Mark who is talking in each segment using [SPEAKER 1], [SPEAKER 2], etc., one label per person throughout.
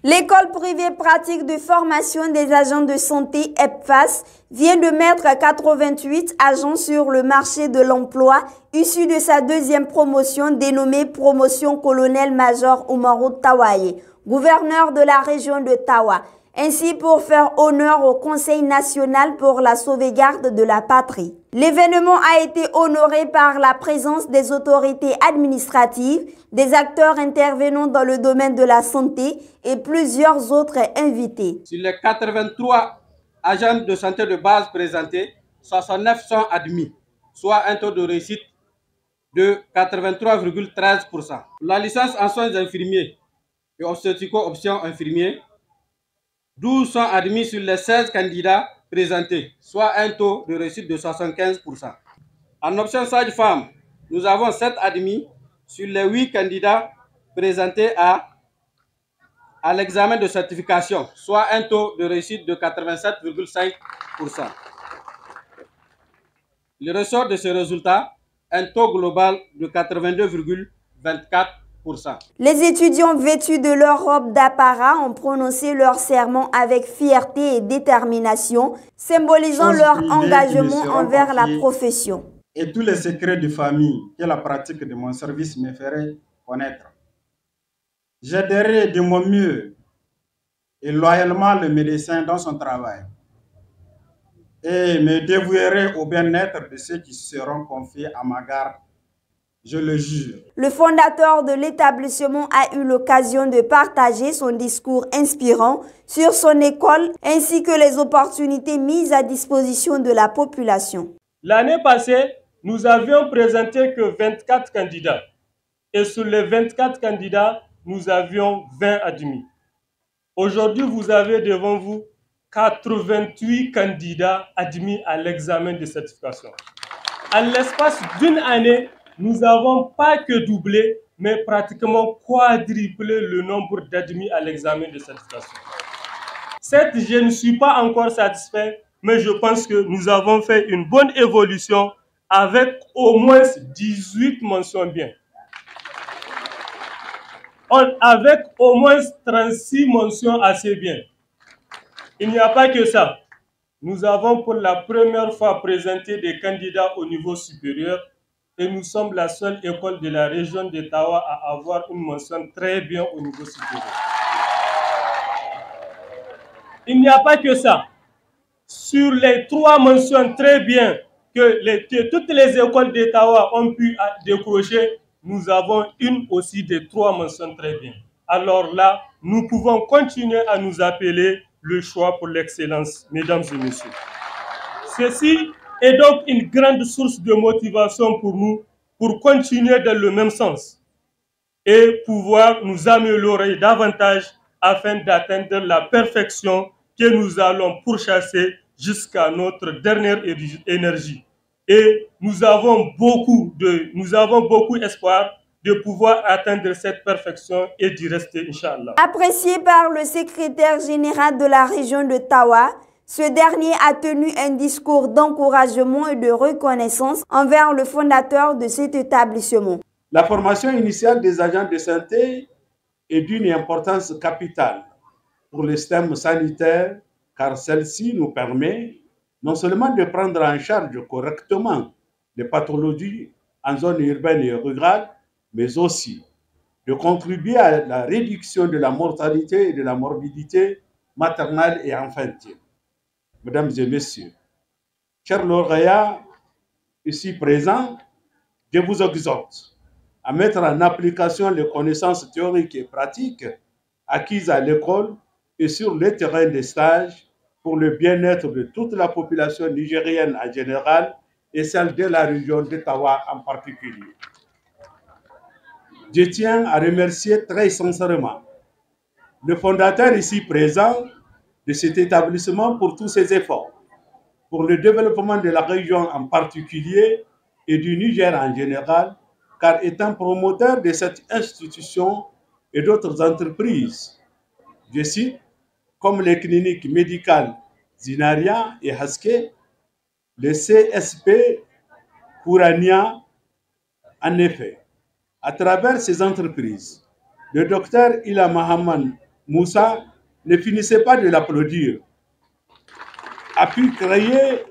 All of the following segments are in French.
[SPEAKER 1] L'école privée pratique de formation des agents de santé EPFAS vient de mettre 88 agents sur le marché de l'emploi issus de sa deuxième promotion dénommée Promotion Colonel-Major Oumarou Tawaye, gouverneur de la région de Tawa, ainsi pour faire honneur au Conseil national pour la sauvegarde de la patrie. L'événement a été honoré par la présence des autorités administratives, des acteurs intervenant dans le domaine de la santé et plusieurs autres invités.
[SPEAKER 2] Sur les 83 agents de santé de base présentés, 69 sont admis, soit un taux de réussite de 83,13%. La licence en soins infirmiers et obstétrico-option infirmiers, 12 sont admis sur les 16 candidats présentés, soit un taux de réussite de 75%. En option sage-femme, nous avons 7 admis sur les 8 candidats présentés à l'examen de certification, soit un taux de réussite de 87,5%. Le ressort de ce résultat, un taux global de 82,24%.
[SPEAKER 1] Les étudiants vêtus de leur robe d'apparat ont prononcé leur serment avec fierté et détermination, symbolisant leur engagement envers la profession.
[SPEAKER 3] Et tous les secrets de famille que la pratique de mon service me ferait connaître. J'aiderai de mon mieux et loyalement le médecin dans son travail et me dévouerai au bien-être de ceux qui seront confiés à ma garde. Je le jure.
[SPEAKER 1] Le fondateur de l'établissement a eu l'occasion de partager son discours inspirant sur son école ainsi que les opportunités mises à disposition de la population.
[SPEAKER 4] L'année passée, nous avions présenté que 24 candidats. Et sur les 24 candidats, nous avions 20 admis. Aujourd'hui, vous avez devant vous 88 candidats admis à l'examen de certification. En l'espace d'une année, nous n'avons pas que doublé, mais pratiquement quadruplé le nombre d'admis à l'examen de certification. Certes, je ne suis pas encore satisfait, mais je pense que nous avons fait une bonne évolution avec au moins 18 mentions bien. Avec au moins 36 mentions assez bien. Il n'y a pas que ça. Nous avons pour la première fois présenté des candidats au niveau supérieur et nous sommes la seule école de la région de Tawa à avoir une mention très bien au niveau supérieur. Il n'y a pas que ça. Sur les 3 mentions très bien que toutes les écoles de Tawa ont pu décrocher, nous avons une aussi des 3 mentions très bien. Alors là, nous pouvons continuer à nous appeler le choix pour l'excellence, mesdames et messieurs. Ceci est donc une grande source de motivation pour nous pour continuer dans le même sens et pouvoir nous améliorer davantage afin d'atteindre la perfection que nous allons pourchasser jusqu'à notre dernière énergie. Et nous avons beaucoup espoir de pouvoir atteindre cette perfection et d'y rester, Inch'Allah.
[SPEAKER 1] Apprécié par le secrétaire général de la région de Tawa, ce dernier a tenu un discours d'encouragement et de reconnaissance envers le fondateur de cet établissement.
[SPEAKER 5] La formation initiale des agents de santé est d'une importance capitale pour le système sanitaire, car celle-ci nous permet non seulement de prendre en charge correctement les pathologies en zone urbaine et rurale, mais aussi de contribuer à la réduction de la mortalité et de la morbidité maternelle et infantile. Mesdames et messieurs, chers lauréats ici présents, je vous exhorte à mettre en application les connaissances théoriques et pratiques acquises à l'école et sur les terrains de stage pour le bien-être de toute la population nigérienne en général et celle de la région de Tawa en particulier. Je tiens à remercier très sincèrement le fondateur ici présent de cet établissement pour tous ses efforts, pour le développement de la région en particulier et du Niger en général, car étant promoteur de cette institution et d'autres entreprises, je cite, comme les cliniques médicales Zinaria et Haske, le CSP Kourania, en effet, à travers ces entreprises, le docteur Ila Mahaman Moussa, ne finissait pas de l'applaudir, a pu créer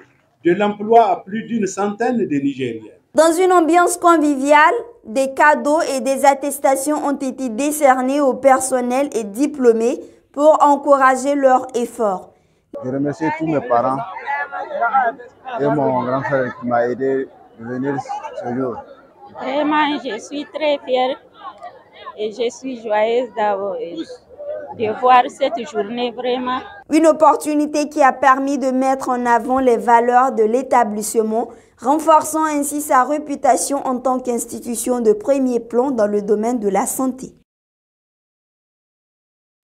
[SPEAKER 5] de l'emploi à plus d'une centaine de Nigériens.
[SPEAKER 1] Dans une ambiance conviviale, des cadeaux et des attestations ont été décernés au personnel et diplômés pour encourager leurs efforts.
[SPEAKER 6] Je remercie tous mes parents et mon grand frère qui m'a aidé à venir ce jour.
[SPEAKER 7] Vraiment, je suis très fière et je suis joyeuse de voir cette journée vraiment.
[SPEAKER 1] Une opportunité qui a permis de mettre en avant les valeurs de l'établissement, renforçant ainsi sa réputation en tant qu'institution de premier plan dans le domaine de la santé.